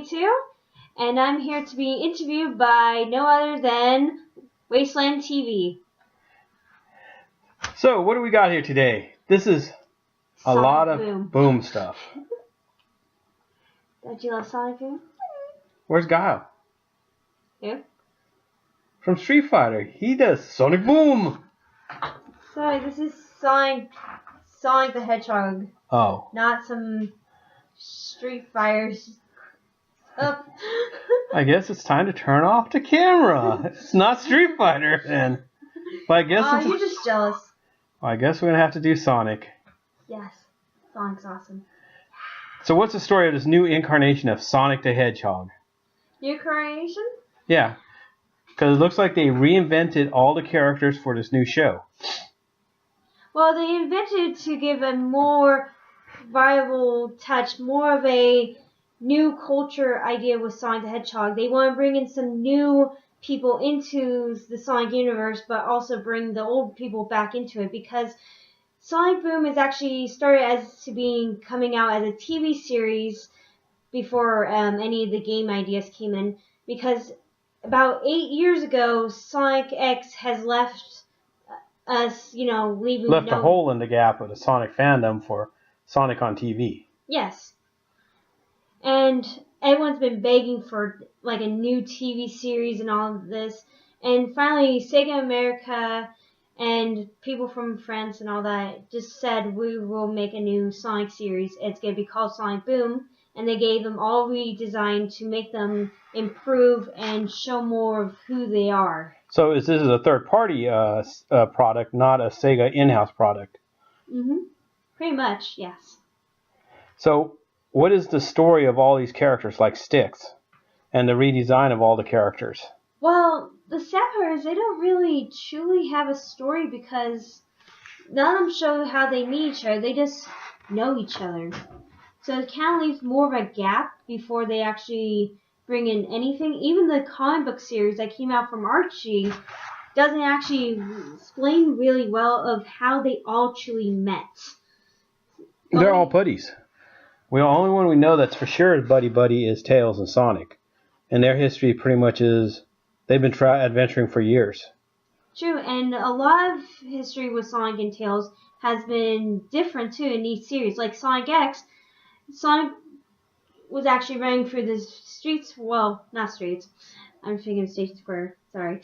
22, and I'm here to be interviewed by no other than Wasteland TV. So, what do we got here today? This is a lot of boom stuff. Don't you love Sonic Boom? Where's Guile? Who? From Street Fighter. He does Sonic Boom. Sorry, this is Sonic the Hedgehog. Oh. Not some Street Fighter stuff. I guess it's time to turn off the camera. It's not Street Fighter then. But I guess you're just jealous. I guess we're going to have to do Sonic. Yes. Sonic's awesome. So what's the story of this new incarnation of Sonic the Hedgehog? New incarnation? Yeah. Because it looks like they reinvented all the characters for this new show. Well, they invented to give a more viable touch, more of a new culture idea with Sonic the Hedgehog. They want to bring in some new people into the Sonic universe, but also bring the old people back into it, because Sonic Boom is actually started as to coming out as a TV series before any of the game ideas came in, because about 8 years ago, Sonic X has left us, leaving a hole in the gap of the Sonic fandom for Sonic on TV. Yes. And everyone's been begging for like a new TV series and all of this. And finally, Sega America and people from France and all that just said, we will make a new Sonic series. It's going to be called Sonic Boom. And they gave them all redesigned to make them improve and show more of who they are. So this is a third-party product, not a Sega in-house product. Mm-hmm. Pretty much, yes. So what is the story of all these characters, like Styx, and the redesign of all the characters? Well, the sad part is they don't really truly have a story, because none of them show how they meet each other. They just know each other. So it kind of leaves more of a gap before they actually bring in anything. Even the comic book series that came out from Archie doesn't actually explain really well of how they all truly met. They're all buddies. The only one we know that's for sure is buddy is Tails and Sonic. And their history pretty much is they've been adventuring for years. True, and a lot of history with Sonic and Tails has been different too in each series. Like Sonic X, Sonic was actually running through the streets, well, not streets, I'm thinking of Station Square, sorry,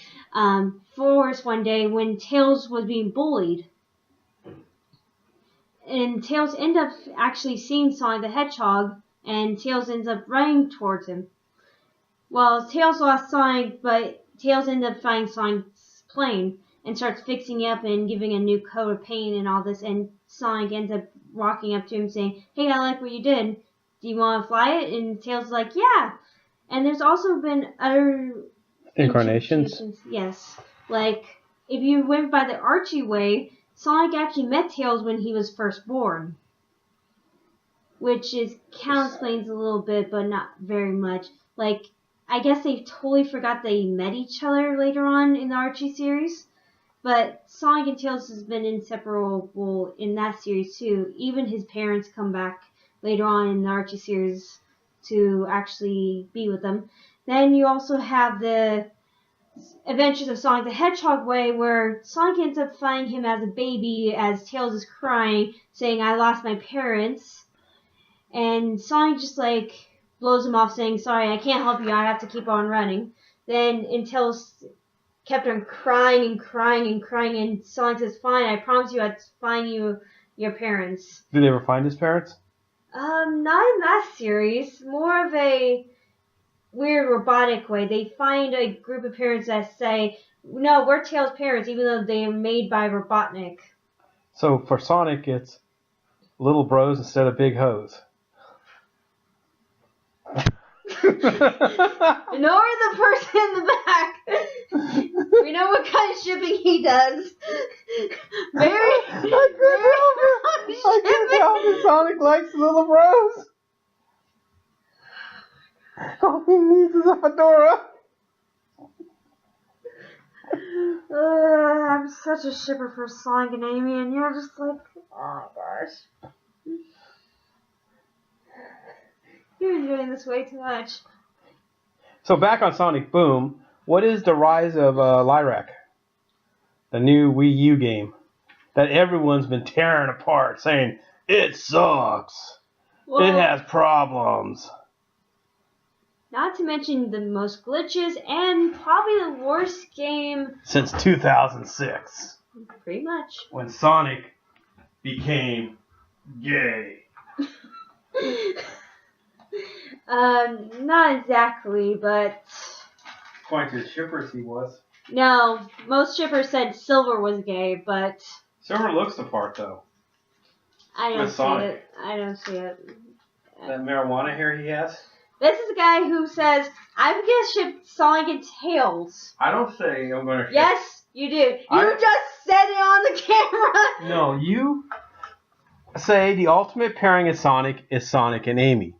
forest one day when Tails was being bullied. And Tails ended up actually seeing Sonic the Hedgehog, and Tails ends up running towards him. Well, Tails lost Sonic, but Tails ended up finding Sonic's plane and starts fixing it up and giving a new coat of paint and all this, and Sonic ends up walking up to him saying, hey, I like what you did. Do you want to fly it? And Tails is like, yeah. And there's also been other incarnations. Yes. Like, if you went by the Archie way, Sonic actually met Tails when he was first born. Which kind of explains a little bit, but not very much. Like, I guess they totally forgot they met each other later on in the Archie series. But Sonic and Tails has been inseparable in that series too. Even his parents come back later on in the Archie series to actually be with them. Then you also have the Adventures of Sonic the Hedgehog way, where Sonic ends up finding him as a baby as Tails is crying, saying, I lost my parents. And Sonic just blows him off, saying, sorry, I can't help you, I have to keep on running. Then Tails kept on crying and crying and crying, and Sonic says, fine, I promise you I'd find you your parents. Did they ever find his parents? Not in that series. More of a weird robotic way. They find a group of parents that say, no, we're Tails' parents, even though they are made by Robotnik. So for Sonic, it's little bros instead of big hoes. Ignore the person in the back. We know what kind of shipping he does. I couldn't help it. Sonic likes little bros. All he needs is a fedora. I'm such a shipper for Sonic and Amy, and you're just like, oh my gosh. You're enjoying this way too much. So back on Sonic Boom, what is the rise of Lyrac? The new Wii U game that everyone's been tearing apart, saying, it sucks. Well, it has problems. Not to mention the most glitches and probably the worst game since 2006. Pretty much. When Sonic became gay. Not exactly, but... According to the shippers, he was. No, most shippers said Silver was gay, but... Silver looks the part, though. I don't see it. I don't see it. That marijuana hair he has? This is a guy who says, I'm going to ship Sonic and Tails. I don't say I'm going to ship... Yes, you do. You just said it on the camera. No, you say the ultimate pairing of Sonic is Sonic and Amy.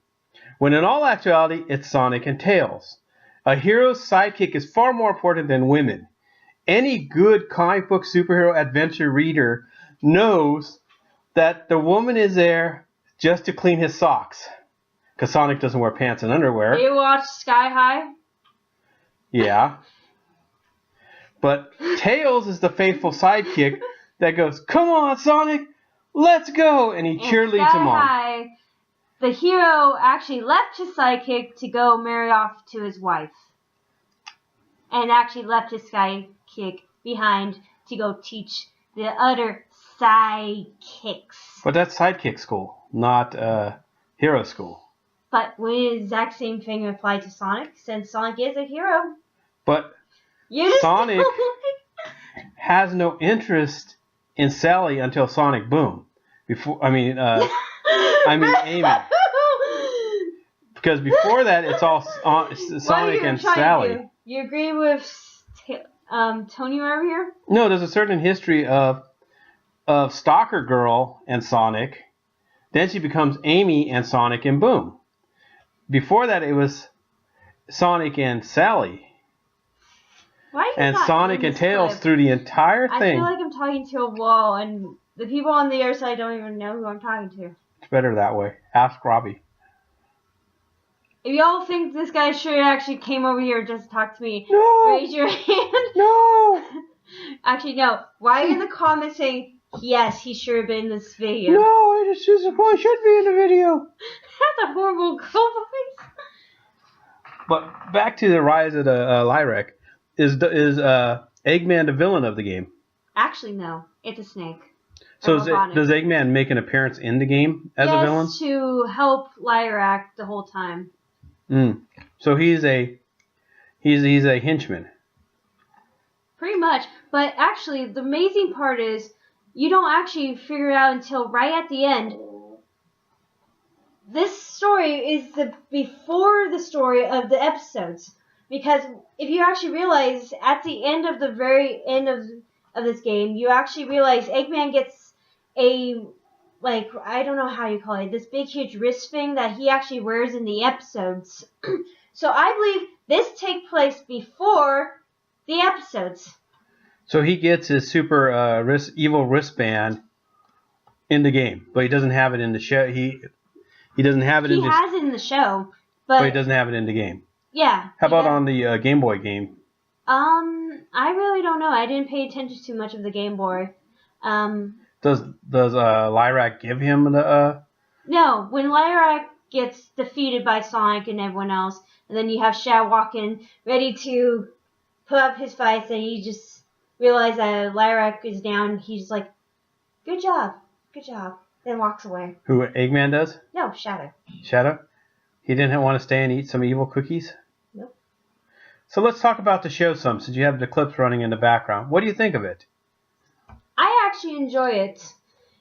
When in all actuality, it's Sonic and Tails. A hero's sidekick is far more important than women. Any good comic book superhero adventure reader knows that the woman is there just to clean his socks. Because Sonic doesn't wear pants and underwear. You watch Sky High? Yeah. But Tails is the faithful sidekick that goes, come on, Sonic, let's go. And he cheerleads him on. High, the hero actually left his sidekick to go marry off to his wife. And actually left his sidekick behind to go teach the other sidekicks. But that's sidekick school, not hero school. But would the exact same thing apply to Sonic, since Sonic is a hero? But Sonic has no interest in Sally until Sonic Boom. Amy. Because before that, it's all Sonic and Sally. You agree with Tony over here? No, there's a certain history of Stalker Girl and Sonic. Then she becomes Amy and Sonic and Boom. Before that, it was Sonic and Sally. And Sonic and Tails through the entire thing. I feel like I'm talking to a wall, and the people on the other side don't even know who I'm talking to. It's better that way. Ask Robbie. If y'all think this guy should actually came over here just to talk to me, raise your hand. No! Actually, no. Write in the comments saying, yes, he should have been in this video. No, it should be in the video. That's a horrible girl voice. But back to the rise of the Lyrac. Is Eggman the villain of the game? Actually, no. It's a snake. So does Eggman make an appearance in the game as a villain? Yes, to help Lyrac the whole time. So he's a henchman. Pretty much. But actually, the amazing part is you don't actually figure it out until right at the end. This story is before the story of the episodes. Because if you actually realize, at the end of the very end of this game, you actually realize Eggman gets a, I don't know how you call it, this big huge wrist thing that he actually wears in the episodes. So I believe this takes place before the episodes. So he gets his super evil wristband in the game, but he doesn't have it in the show. He doesn't have it in the... He has it in the show, but he doesn't have it in the game. Yeah. How about on the Game Boy game? I really don't know. I didn't pay attention to much of the Game Boy. Does Lyrac give him the? No. When Lyrac gets defeated by Sonic and everyone else, and then you have Shad walk in, ready to put up his fights, and you just realize that Lyrac is down. He's like, "Good job, good job," then walks away. Who, Eggman does? No, Shadow. Shadow? He didn't want to stay and eat some evil cookies? Nope. So let's talk about the show some, since you have the clips running in the background. What do you think of it? I actually enjoy it.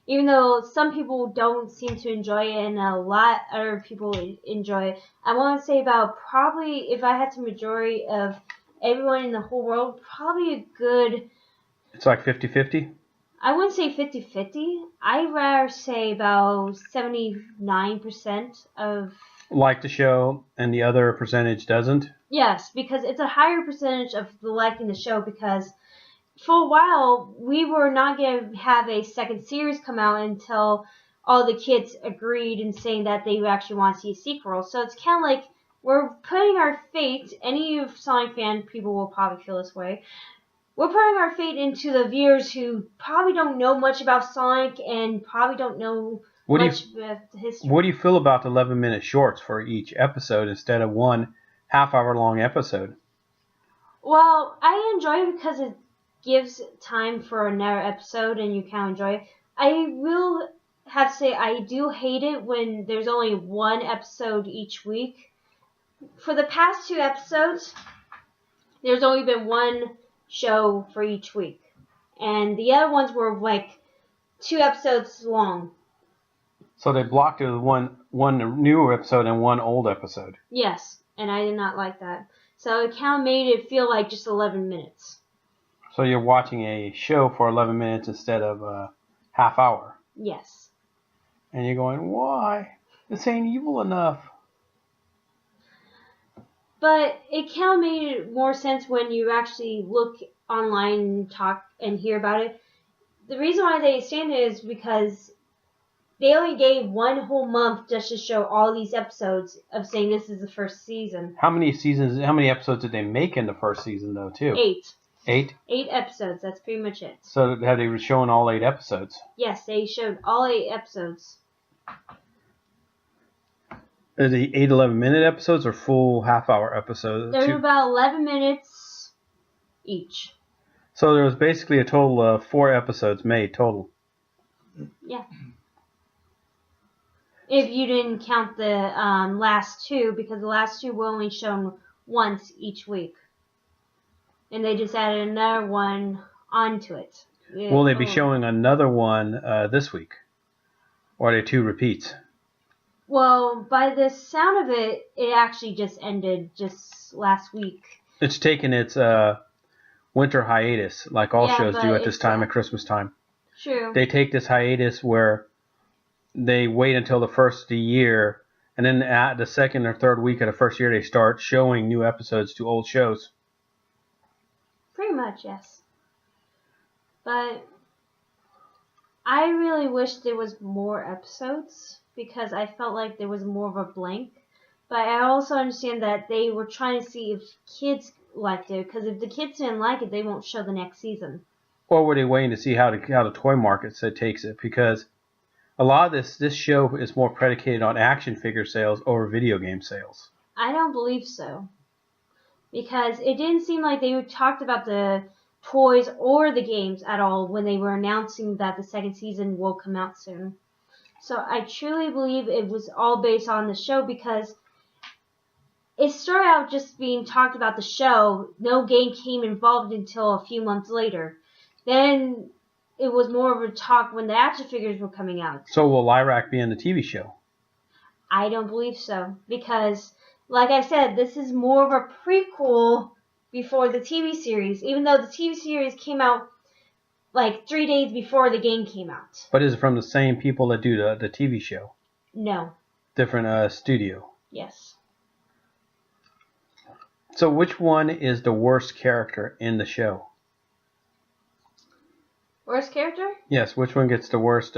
Even though some people don't seem to enjoy it and a lot of other people enjoy it. I want to say about probably, if I had the majority of everyone in the whole world, probably a good... It's like 50-50? I wouldn't say 50-50. I'd rather say about 79% of... Like the show and the other percentage doesn't? Yes, because it's a higher percentage of liking the show, because for a while we were not going to have a second series come out until all the kids agreed and saying that they actually want to see a sequel. So it's kind of like we're putting our fate, any of Sonic fan people will probably feel this way, we're putting our fate into the viewers who probably don't know much about Sonic and probably don't know much about the history. What do you feel about the 11-minute shorts for each episode instead of one half-hour-long episode? Well, I enjoy it because it gives time for another episode and you can enjoy it. I will have to say I do hate it when there's only one episode each week. For the past 2 episodes, there's only been one show for each week. And the other ones were like 2 episodes long. So they blocked it with one new episode and one old episode. Yes, and I did not like that. So it kind of made it feel like just 11 minutes. So you're watching a show for 11 minutes instead of a half hour. Yes. And you're going, why? This ain't evil enough. But it kind of made it more sense when you actually look online and talk and hear about it. The reason why they stand it is because they only gave 1 whole month just to show all these episodes of saying this is the first season. How many episodes did they make in the first season, though, too? 8. 8? 8 episodes. That's pretty much it. So have they shown all 8 episodes? Yes, they showed all 8 episodes. Are they 8 11-minute episodes or full half-hour episodes? They're about 11 minutes each. So there was basically a total of 4 episodes made total. Yeah. If you didn't count the last 2, because the last 2 were only shown once each week. And they just added another one onto it. Will they be showing another one this week? Or are they 2 repeats? Well, by the sound of it, it actually just ended just last week. It's taken its winter hiatus, like all shows do at this time at Christmas time. True. They take this hiatus where they wait until the first of the year, and then at the second or third week of the first year, they start showing new episodes to old shows. Pretty much, yes. But I really wish there was more episodes, because I felt like there was more of a blank. But I also understand that they were trying to see if kids liked it, because if the kids didn't like it, they won't show the next season. Or were they waiting to see how the toy market takes it? Because a lot of this show is more predicated on action figure sales over video game sales. I don't believe so. Because it didn't seem like they talked about the toys or the games at all when they were announcing that the second season will come out soon. So I truly believe it was all based on the show, because it started out just being talked about the show. No game came involved until a few months later. Then it was more of a talk when the action figures were coming out. So will Lyrak be in the TV show? I don't believe so, because, like I said, this is more of a prequel before the TV series, even though the TV series came out like 3 days before the game came out. But is it from the same people that do the TV show? No. Different studio? Yes. So which one is the worst character in the show? Worst character? Yes, which one gets the worst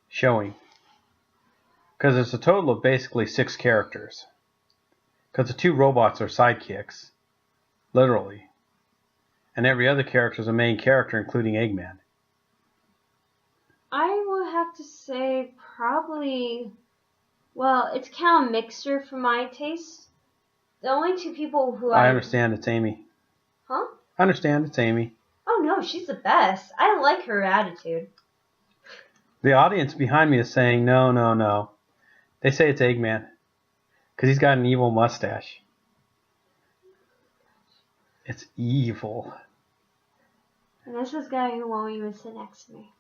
showing? Because it's a total of basically 6 characters. Because the 2 robots are sidekicks. Literally. And every other character is a main character, including Eggman. I will have to say probably, well, it's kind of a mixture for my taste. The only 2 people who I understand it's Amy. Huh? I understand it's Amy. Oh no, she's the best. I like her attitude. The audience behind me is saying, no, no, no. They say it's Eggman. Because he's got an evil mustache. It's evil. And there's this guy who won't even sit next to me.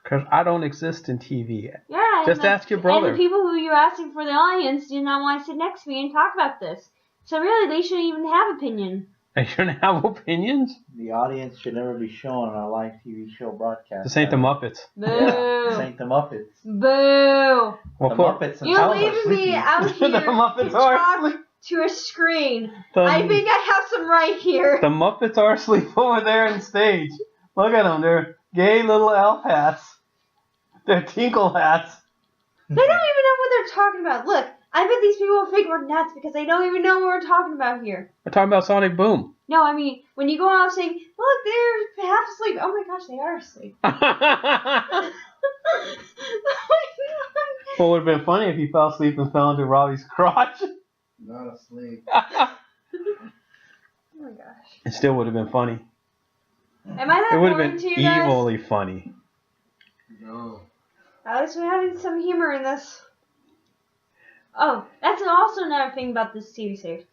Because I don't exist in TV. Yeah. Just ask your brother. And the people who you're asking for the audience do not want to sit next to me and talk about this. So really, they shouldn't even have opinion. They shouldn't have opinions? The audience should never be shown on a live TV show broadcast. This ain't the Muppets. Boo. Yeah, this ain't the Muppets. Boo. Well, The Muppets You're themselves are leaving me sleepy. out here The Muppets to are talk asleep. to a screen. The- I think I have some right here. The Muppets are asleep over there on stage. Look at them. They're gay little elf hats. They're tinkle hats. They don't even know what they're talking about. Look, I bet these people think we're nuts because they don't even know what we're talking about here. We're talking about Sonic Boom. No, I mean, when you go out saying, look, they're half asleep. Oh my gosh, they are asleep. Well, it would have been funny if he fell asleep and fell into Robbie's crotch. Not asleep. Oh my gosh. It still would have been funny. Am I that It would have boring been to you guys? evilly funny. No. At least we're having some humor in this. Oh, that's also another thing about this TV series.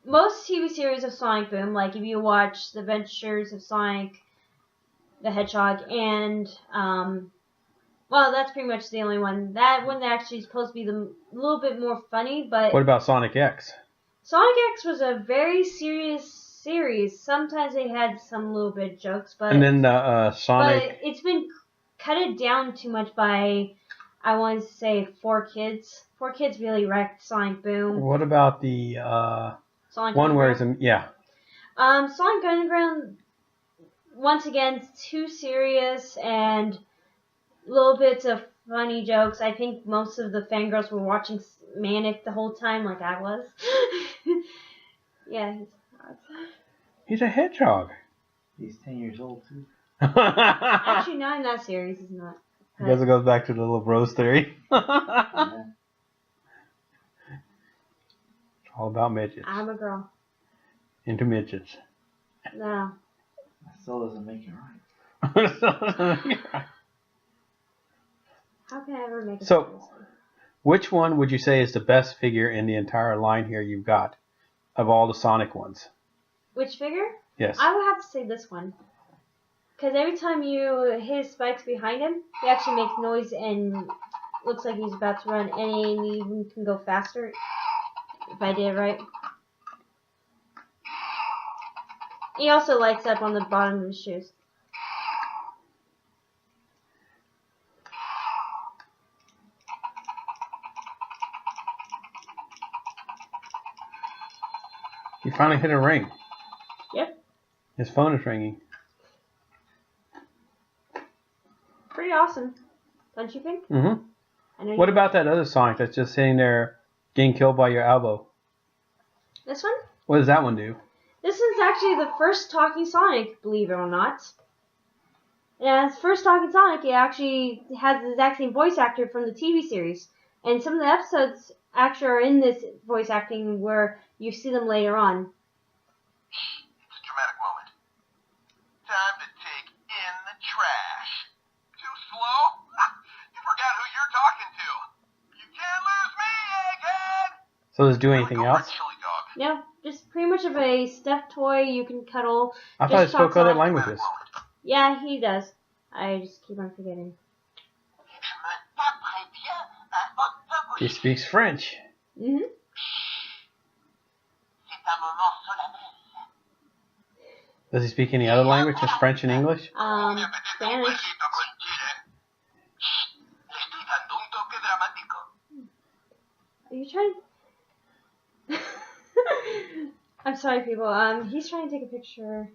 Most TV series of Sonic Boom, like if you watch The Adventures of Sonic the Hedgehog and, well, that's pretty much the only one. That one actually is supposed to be a little bit more funny, but... What about Sonic X? Sonic X was a very serious series. Sometimes they had some little bit of jokes, but... And then the Sonic... But it's been cut down too much by, I want to say, 4Kids. 4Kids really wrecked Sonic Boom. What about the Sonic one where it's... Underground. Yeah. Sonic Underground, once again, too serious and little bits of funny jokes. I think most of the fangirls were watching Manic the whole time, like I was. Yeah, He's a hedgehog. He's 10 years old, too. actually, not in that series. He's not. I guess it goes back to the little bros theory. Yeah. It's all about midgets. I'm a girl. Into midgets. No. That still doesn't make it right. How can I ever make a So- series? Which one would you say is the best figure in the entire line here you've got of all the Sonic ones? Which figure? Yes. I would have to say this one. Because every time you hit his spikes behind him, he actually makes noise and looks like he's about to run, and he even can go faster, if I did it right. He also lights up on the bottom of his shoes. He finally hit a ring. Yep. His phone is ringing. Pretty awesome. Don't you think? Mm-hmm. I know What you- about that other Sonic that's just sitting there getting killed by your elbow? This one? What does that one do? This is actually the first talking Sonic, believe it or not. And as first talking Sonic, it actually has the exact same voice actor from the TV series. And some of the episodes actually are in this voice acting where you see them later on. It's a dramatic moment. Time to take in the trash. Too slow? You forgot who you're talking to. You can't lose me, egghead! So does it do anything else? Chili dog. Yeah, just pretty much of a stuffed toy you can cuddle. I thought it Just spoke talks other on- languages. Yeah, he does. I just keep on forgetting. He speaks French. Mm-hmm. Does he speak any other language? Just French and English? Spanish. Are you trying? I'm sorry, people. He's trying to take a picture.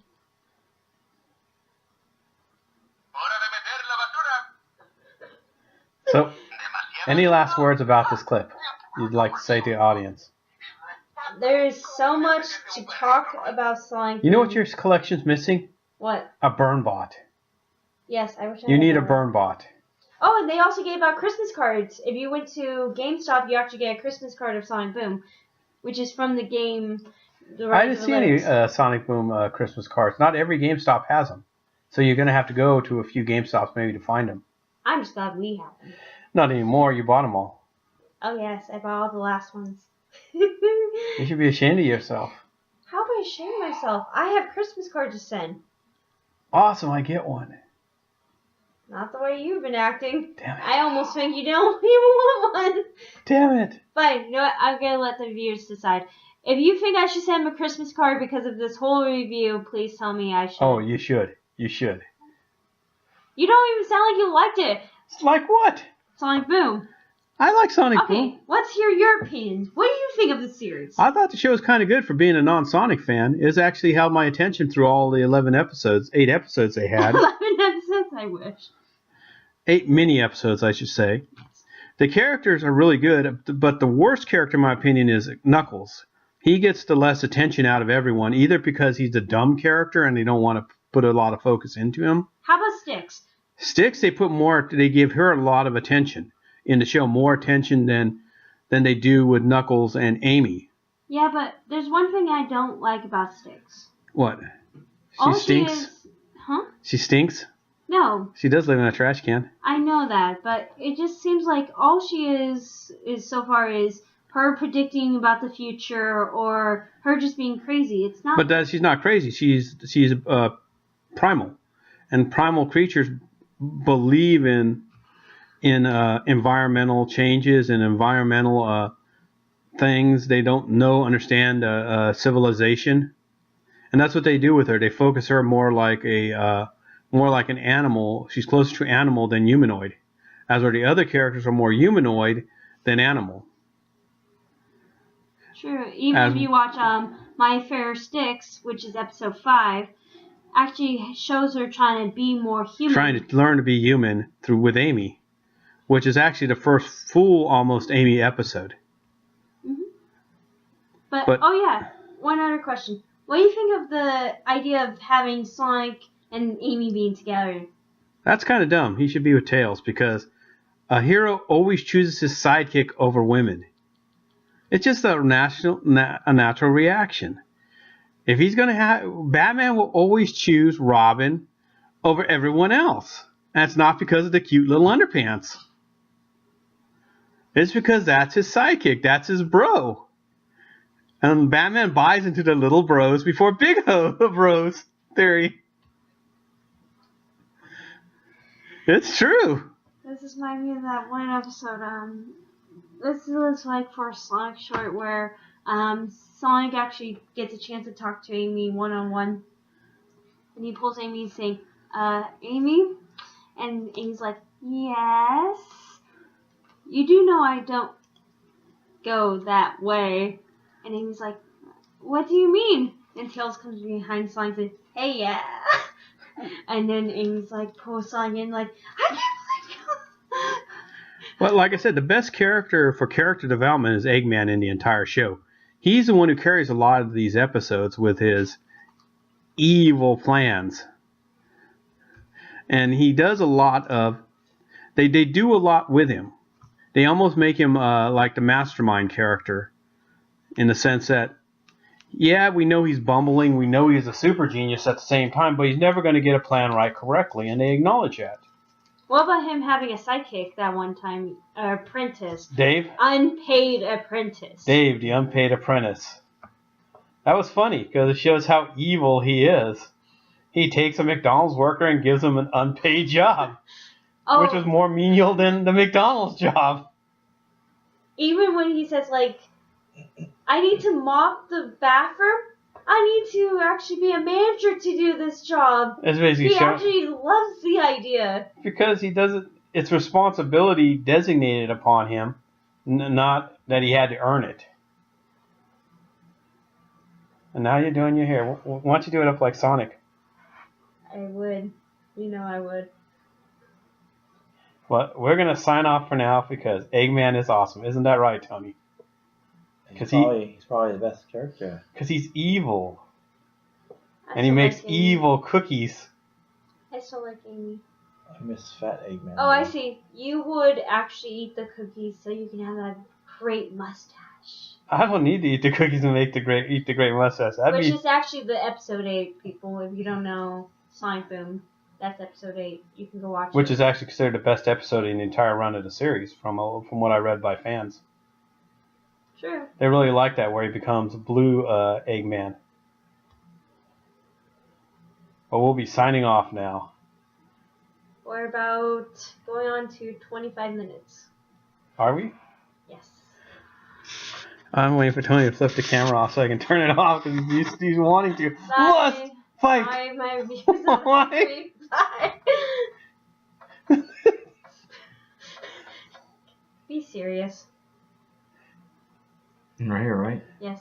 So, any last words about this clip you'd like to say to the audience? There's so much to talk about Sonic. You know what your collection's missing? What? A burn bot. Yes, I wish I You had need a that. burn bot. Oh, and they also gave out Christmas cards. If you went to GameStop, you actually get a Christmas card of Sonic Boom, which is from the game. I didn't see any Sonic Boom Christmas cards. Not every GameStop has them. So you're going to have to go to a few GameStops maybe to find them. I'm just glad we have them. Not anymore. You bought them all. Oh yes, I bought all the last ones. You should be ashamed of yourself. How am I ashamed of myself? I have Christmas cards to send. Awesome, I get one. Not the way you've been acting. Damn it. I almost think you don't even want one. Damn it. Fine, you know what? I'm gonna let the viewers decide. If you think I should send him a Christmas card because of this whole review, please tell me I should. Oh, you should. You should. You don't even sound like you liked it. It's like what? Sonic Boom. I like Sonic Okay, Boom. let's hear your opinion. What do you think of the series? I thought the show was kind of good for being a non-Sonic fan. It's actually held my attention through all the 8 episodes they had. 11 episodes, I wish. 8 mini episodes, I should say. The characters are really good, but the worst character, in my opinion, is Knuckles. He gets the less attention out of everyone, either because he's a dumb character and they don't want to put a lot of focus into him. How about Styx? Styx, they give her a lot of attention in the show, more attention than they do with Knuckles and Amy. Yeah, but there's one thing I don't like about Styx. What? All stinks? She is, huh? She stinks? No. She does live in a trash can. I know that, but it just seems like all she is so far is her predicting about the future or her just being crazy. It's not. But she's not crazy. She's primal, and primal creatures believe in environmental changes and environmental things. They don't understand civilization, and that's what they do with her. They focus her more like an animal. She's closer to animal than humanoid, as where the other characters are more humanoid than animal. True. Even if you watch My Fair Styx, which is episode 5, actually shows her trying to be more human. Trying to learn to be human with Amy, which is actually the first full almost Amy episode. Mm-hmm. But oh yeah, one other question. What do you think of the idea of having Sonic and Amy being together? That's kind of dumb. He should be with Tails because a hero always chooses his sidekick over women. It's just a natural reaction. If he's going to have... Batman will always choose Robin over everyone else. And it's not because of the cute little underpants. It's because that's his sidekick. That's his bro. And Batman buys into the little bros before big bros theory. It's true. This is reminds me of that one episode. This is like for a Sonic short where Sonic actually gets a chance to talk to Amy one-on-one. And he pulls Amy saying, Amy? And Amy's like, yes? You do know I don't go that way. And Amy's like, what do you mean? And Tails comes behind Sonic and says, hey, yeah. And then Amy's like, pulls Sonic in like, I can't believe you. Well, like I said, the best character for character development is Eggman in the entire show. He's the one who carries a lot of these episodes with his evil plans. And he does a lot of... They do a lot with him. They almost make him like the mastermind character in the sense that, yeah, we know he's bumbling, we know he's a super genius at the same time, but he's never going to get a plan right correctly, and they acknowledge that. What about him having a sidekick that one time? Apprentice. Dave? Unpaid apprentice. Dave, the unpaid apprentice. That was funny, because it shows how evil he is. He takes a McDonald's worker and gives him an unpaid job. Which was more menial than the McDonald's job. Even when he says, like, I need to mop the bathroom, I need to actually be a manager to do this job. He actually loves the idea. Because he doesn't, it's responsibility designated upon him, not that he had to earn it. And now you're doing your hair. Why don't you do it up like Sonic? I would. You know I would. Well, we're going to sign off for now because Eggman is awesome. Isn't that right, Tony? He's probably the best character. Because he's evil. And he makes evil cookies. I still like Amy. I miss Fat Eggman. Oh, I see. You would actually eat the cookies so you can have that great mustache. I don't need to eat the cookies and eat the great mustache. Which is actually the episode 8, people. If you don't know Sonic Boom, that's episode 8. You can go watch it. Which is actually considered the best episode in the entire run of the series, from what I read by fans. Sure. They really like that, where he becomes Blue Eggman. But we'll be signing off now. We're about going on to 25 minutes. Are we? Yes. I'm waiting for Tony to flip the camera off so I can turn it off because he's wanting to. Let's fight! My reviews Bye. Be serious. Right here, right? Yes.